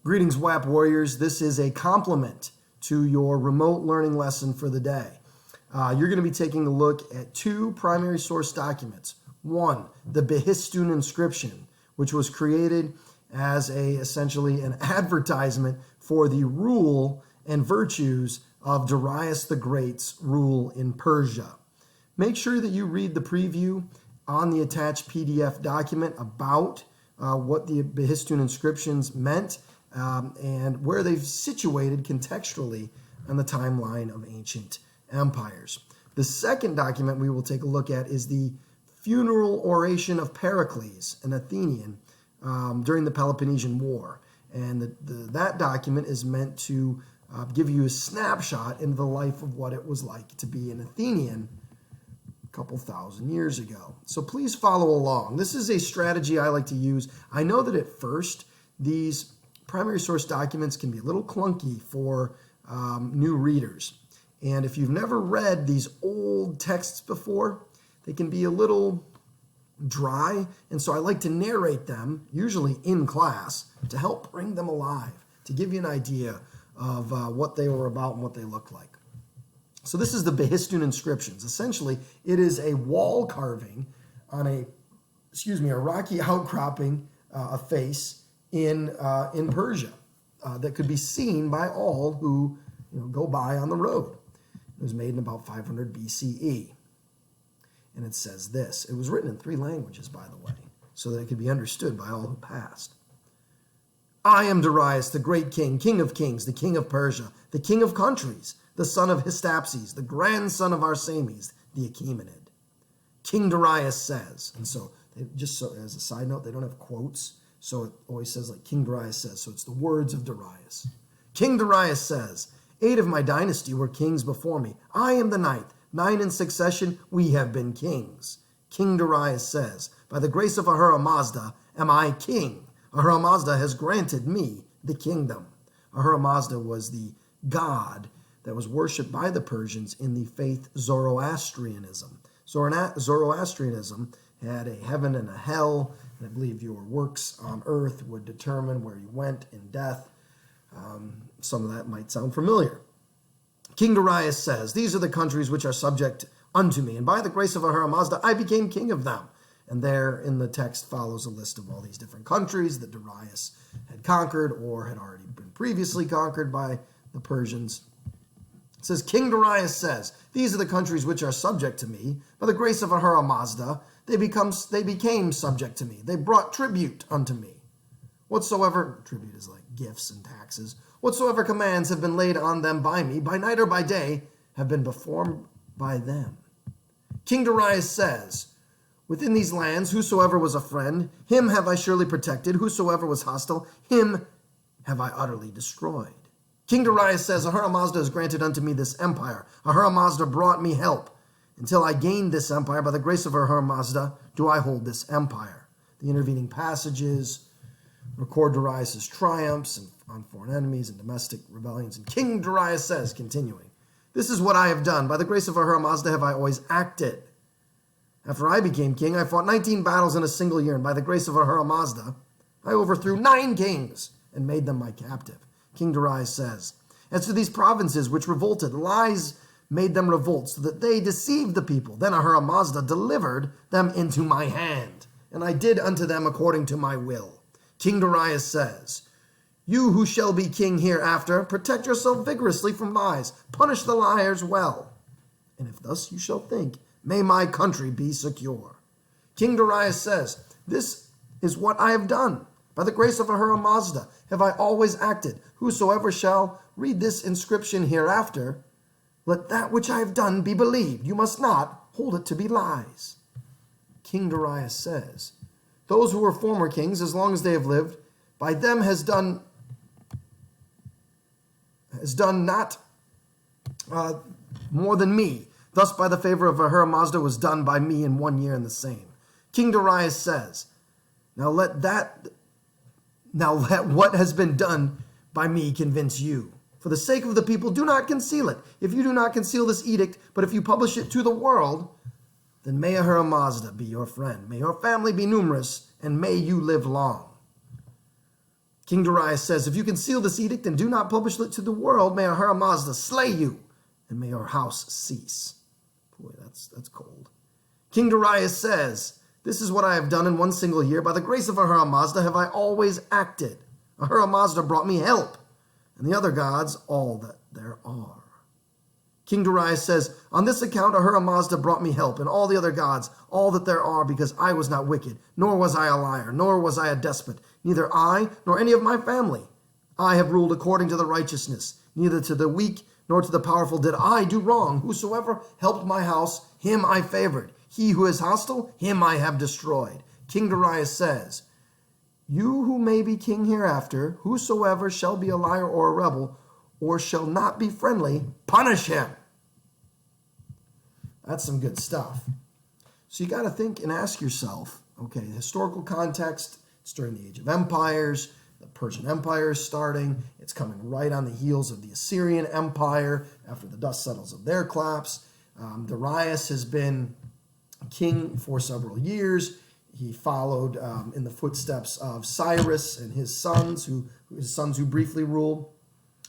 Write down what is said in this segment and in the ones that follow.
Greetings, WHAP warriors. This is a complement to your remote learning lesson for the day. You're going to be taking a look at two primary source documents. One, the Behistun Inscription, which was created as essentially an advertisement for the rule and virtues of Darius the Great's rule in Persia. Make sure that you read the preview on the attached PDF document about what the Behistun inscriptions meant and where they've situated contextually on the timeline of ancient empires. The second document we will take a look at is the funeral oration of Pericles, an Athenian, during the Peloponnesian War. And that document is meant to give you a snapshot into the life of what it was like to be an Athenian a couple thousand years ago. So please follow along. This is a strategy I like to use. I know that at first these primary source documents can be a little clunky for new readers. And if you've never read these old texts before, they can be a little dry. And so I like to narrate them, usually in class, to help bring them alive, to give you an idea of what they were about and what they look like. So this is the Behistun Inscriptions. Essentially, it is a wall carving on a rocky outcropping, a face in Persia that could be seen by all who go by on the road. It was made in about 500 BCE. And it says this. It was written in 3 languages, by the way, so that it could be understood by all who passed. I am Darius, the great king, king of kings, the king of Persia, the king of countries, the son of Hystapses, the grandson of Arsames, the Achaemenid. King Darius says, and so just so as a side note, they don't have quotes, so it always says like King Darius says, so it's the words of Darius. King Darius says, 8 of my dynasty were kings before me. I am the 9th. 9 in succession, we have been kings. King Darius says, by the grace of Ahura Mazda am I king. Ahura Mazda has granted me the kingdom. Ahura Mazda was the god that was worshipped by the Persians in the faith Zoroastrianism. Zoroastrianism had a heaven and a hell, and I believe your works on earth would determine where you went in death. Some of that might sound familiar. King Darius says, these are the countries which are subject unto me, and by the grace of Ahura Mazda I became king of them. And there in the text follows a list of all these different countries that Darius had conquered or had already been previously conquered by the Persians. It says, King Darius says, these are the countries which are subject to me. By the grace of Ahura Mazda, they became subject to me. They brought tribute unto me. Whatsoever, tribute is like gifts and taxes, whatsoever commands have been laid on them by me, by night or by day, have been performed by them. King Darius says, within these lands, whosoever was a friend, him have I surely protected. Whosoever was hostile, him have I utterly destroyed. King Darius says, Ahura Mazda has granted unto me this empire. Ahura Mazda brought me help. Until I gained this empire, by the grace of Ahura Mazda, do I hold this empire. The intervening passages record Darius' triumphs on foreign enemies and domestic rebellions. And King Darius says, continuing, this is what I have done. By the grace of Ahura Mazda have I always acted. After I became king, I fought 19 battles in a single year, and by the grace of Ahura Mazda, I overthrew 9 kings and made them my captive. King Darius says, as to these provinces which revolted, lies made them revolt, so that they deceived the people. Then Ahura Mazda delivered them into my hand, and I did unto them according to my will. King Darius says, you who shall be king hereafter, protect yourself vigorously from lies, punish the liars well. And if thus you shall think, may my country be secure. King Darius says, this is what I have done. By the grace of Ahura Mazda have I always acted. Whosoever shall read this inscription hereafter, let that which I have done be believed. You must not hold it to be lies. King Darius says, those who were former kings, as long as they have lived, by them has done not more than me. Thus by the favor of Ahura Mazda was done by me in 1 year and the same. King Darius says, now let what has been done by me convince you. For the sake of the people, do not conceal it. If you do not conceal this edict, but if you publish it to the world, then may Ahura Mazda be your friend. May your family be numerous, and may you live long. King Darius says, if you conceal this edict and do not publish it to the world, may Ahura Mazda slay you, and may your house cease. Boy, that's cold. King Darius says, this is what I have done in one single year. By the grace of Ahura Mazda have I always acted. Ahura Mazda brought me help, and the other gods all that there are. King Darius says, on this account Ahura Mazda brought me help, and all the other gods, all that there are, because I was not wicked, nor was I a liar, nor was I a despot, neither I nor any of my family. I have ruled according to the righteousness, neither to the weak nor to the powerful did I do wrong. Whosoever helped my house, him I favored. He who is hostile, him I have destroyed. King Darius says, you who may be king hereafter, whosoever shall be a liar or a rebel, or shall not be friendly, punish him. That's some good stuff. So you got to think and ask yourself, okay, the historical context, it's during the Age of Empires, the Persian Empire is starting, it's coming right on the heels of the Assyrian Empire after the dust settles of their collapse. Darius has been king for several years. He followed in the footsteps of Cyrus and his sons who briefly ruled.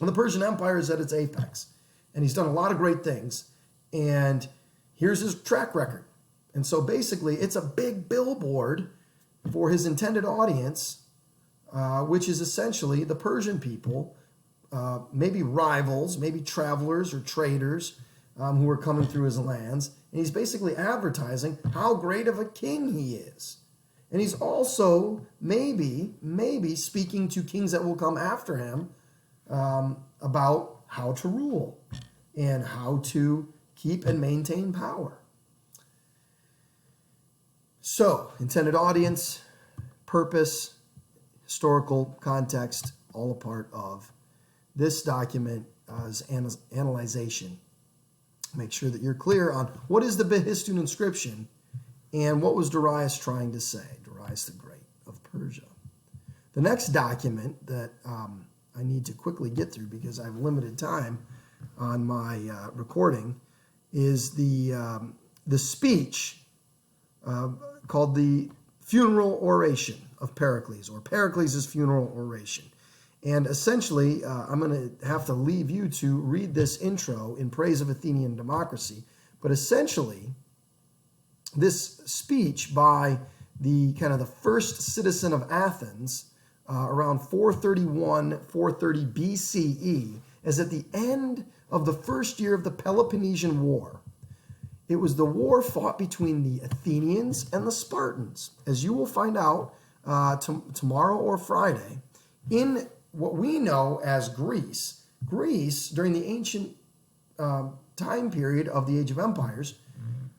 And the Persian Empire is at its apex. And he's done a lot of great things. And here's his track record. And so basically, it's a big billboard for his intended audience, which is essentially the Persian people, maybe rivals, maybe travelers or traders who are coming through his lands. And he's basically advertising how great of a king he is. And he's also maybe speaking to kings that will come after him about how to rule and how to keep and maintain power. So, intended audience, purpose, historical context, all a part of this document as analyzation. Make sure that you're clear on what is the Behistun Inscription and what was Darius trying to say, Darius the Great of Persia. The next document that I need to quickly get through because I have limited time on my recording is the speech called the Funeral Oration of Pericles, or Pericles' Funeral Oration. And essentially, I'm going to have to leave you to read this intro in praise of Athenian democracy. But essentially, this speech by the first citizen of Athens around 431, 430 BCE is at the end of the first year of the Peloponnesian War. It was the war fought between the Athenians and the Spartans. As you will find out tomorrow or Friday, in what we know as Greece, during the ancient time period of the Age of Empires,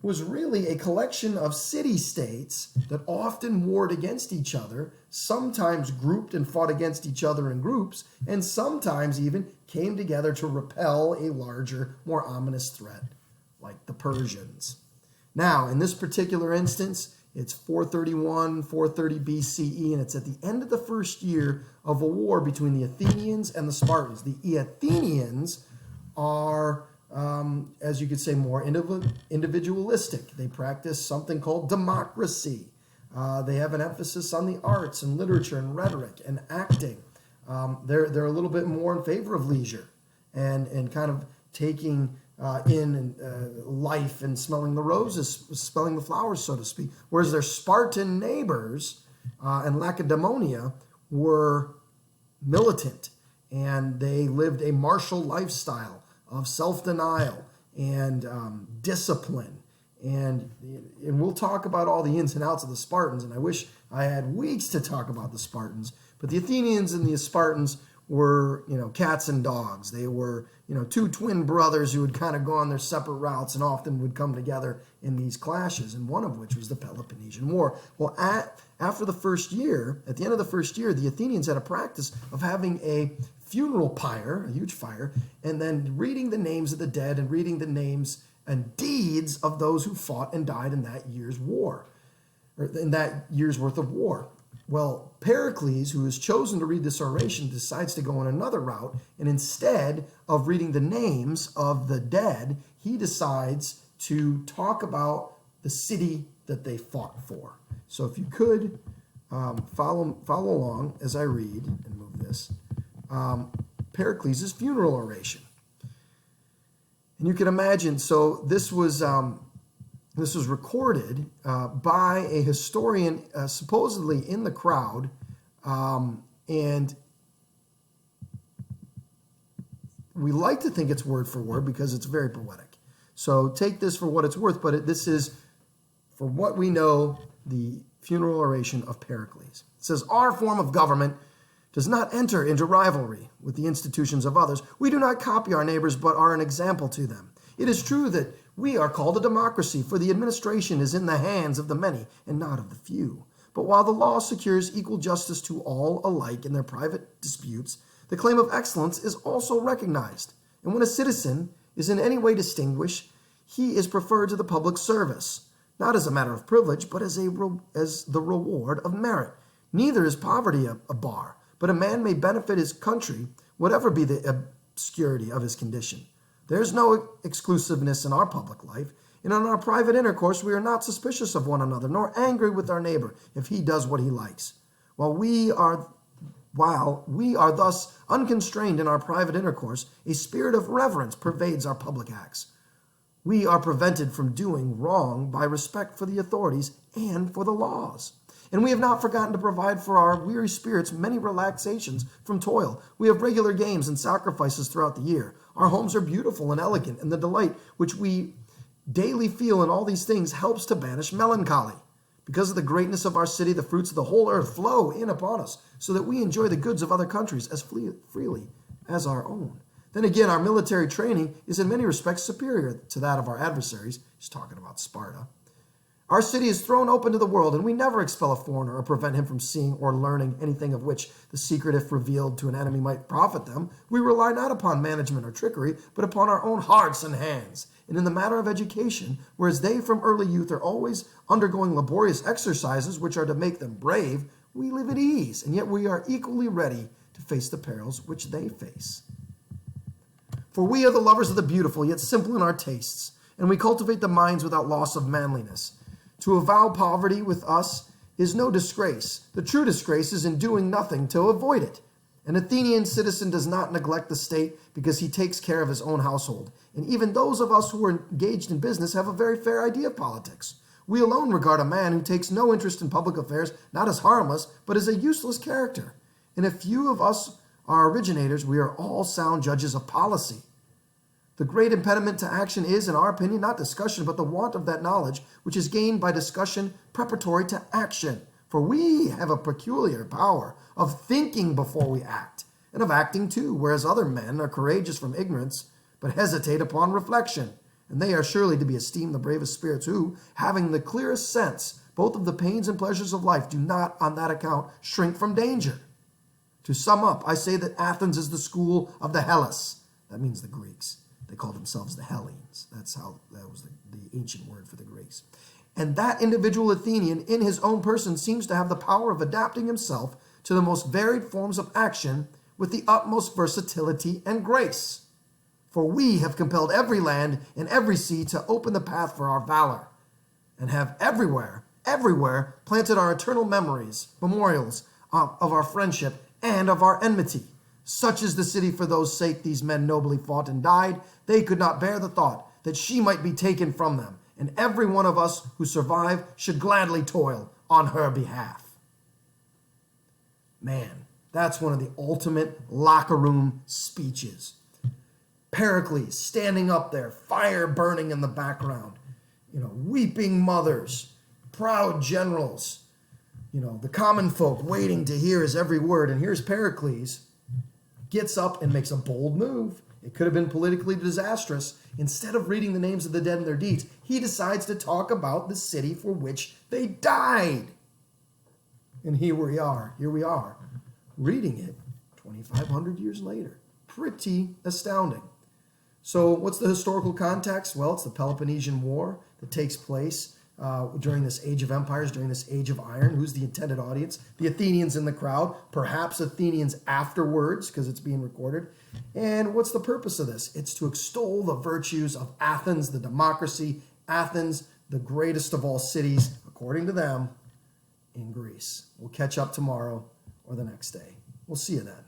was really a collection of city-states that often warred against each other, sometimes grouped and fought against each other in groups, and sometimes even came together to repel a larger, more ominous threat, like the Persians. Now, in this particular instance, it's 431, 430 BCE, and it's at the end of the first year of a war between the Athenians and the Spartans. The Athenians are, as you could say, more individualistic. They practice something called democracy. They have an emphasis on the arts and literature and rhetoric and acting. They're a little bit more in favor of leisure and kind of taking in life and smelling the roses, smelling the flowers, so to speak. Whereas their Spartan neighbors and Lacedaemon were militant, and they lived a martial lifestyle of self-denial and discipline. And we'll talk about all the ins and outs of the Spartans, and I wish I had weeks to talk about the Spartans. But the Athenians and the Spartans were, cats and dogs. They were, two twin brothers who would kind of go on their separate routes and often would come together in these clashes, and one of which was the Peloponnesian War. Well, after the first year, at the end of the first year, the Athenians had a practice of having a funeral pyre, a huge fire, and then reading the names of the dead and reading the names and deeds of those who fought and died in that year's war, or in that year's worth of war. Well, Pericles, who is chosen to read this oration, decides to go on another route, and instead of reading the names of the dead, he decides to talk about the city that they fought for. So if you could follow along as I read and move this. Pericles' funeral oration. And you can imagine, so this was recorded by a historian supposedly in the crowd, and we like to think it's word for word because it's very poetic. So take this for what it's worth, but this is, for what we know, the funeral oration of Pericles. It says, "Our form of government does not enter into rivalry with the institutions of others. We do not copy our neighbors, but are an example to them. It is true that we are called a democracy, for the administration is in the hands of the many and not of the few. But while the law secures equal justice to all alike in their private disputes, the claim of excellence is also recognized. And when a citizen is in any way distinguished, he is preferred to the public service, not as a matter of privilege, but as the reward of merit. Neither is poverty a bar, but a man may benefit his country, whatever be the obscurity of his condition. There is no exclusiveness in our public life, and in our private intercourse we are not suspicious of one another, nor angry with our neighbor if he does what he likes. While we are thus unconstrained in our private intercourse, a spirit of reverence pervades our public acts. We are prevented from doing wrong by respect for the authorities and for the laws. And we have not forgotten to provide for our weary spirits many relaxations from toil. We have regular games and sacrifices throughout the year. Our homes are beautiful and elegant, and the delight which we daily feel in all these things helps to banish melancholy. Because of the greatness of our city, the fruits of the whole earth flow in upon us, so that we enjoy the goods of other countries as freely as our own. Then again, our military training is in many respects superior to that of our adversaries." He's talking about Sparta. "Our city is thrown open to the world, and we never expel a foreigner or prevent him from seeing or learning anything of which the secret, if revealed to an enemy, might profit them. We rely not upon management or trickery, but upon our own hearts and hands. And in the matter of education, whereas they from early youth are always undergoing laborious exercises which are to make them brave, we live at ease, and yet we are equally ready to face the perils which they face. For we are the lovers of the beautiful, yet simple in our tastes, and we cultivate the minds without loss of manliness. To avow poverty with us is no disgrace. The true disgrace is in doing nothing to avoid it. An Athenian citizen does not neglect the state because he takes care of his own household. And even those of us who are engaged in business have a very fair idea of politics. We alone regard a man who takes no interest in public affairs not as harmless, but as a useless character. And if few of us are originators, we are all sound judges of policy. The great impediment to action is, in our opinion, not discussion, but the want of that knowledge which is gained by discussion preparatory to action. For we have a peculiar power of thinking before we act, and of acting too, whereas other men are courageous from ignorance, but hesitate upon reflection. And they are surely to be esteemed the bravest spirits who, having the clearest sense both of the pains and pleasures of life, do not on that account shrink from danger. To sum up, I say that Athens is the school of the Hellas. That means the Greeks. They called themselves the Hellenes. That was the ancient word for the Greeks. And that individual Athenian in his own person seems to have the power of adapting himself to the most varied forms of action with the utmost versatility and grace. For we have compelled every land and every sea to open the path for our valor, and have everywhere planted our eternal memorials of our friendship and of our enmity. Such is the city for whose sake these men nobly fought and died. They could not bear the thought that she might be taken from them, and every one of us who survive should gladly toil on her behalf." Man, that's one of the ultimate locker room speeches. Pericles standing up there, fire burning in the background, weeping mothers, proud generals, the common folk waiting to hear his every word. And here's Pericles, gets up and makes a bold move. It could have been politically disastrous. Instead of reading the names of the dead and their deeds, he decides to talk about the city for which they died. And here we are, reading it 2,500 years later. Pretty astounding. So what's the historical context? Well, it's the Peloponnesian War that takes place during this age of empires, during this age of iron. Who's the intended audience? The Athenians in the crowd, perhaps Athenians afterwards, because it's being recorded. And what's the purpose of this? It's to extol the virtues of Athens, the democracy. Athens, the greatest of all cities, according to them, in Greece. We'll catch up tomorrow or the next day. We'll see you then.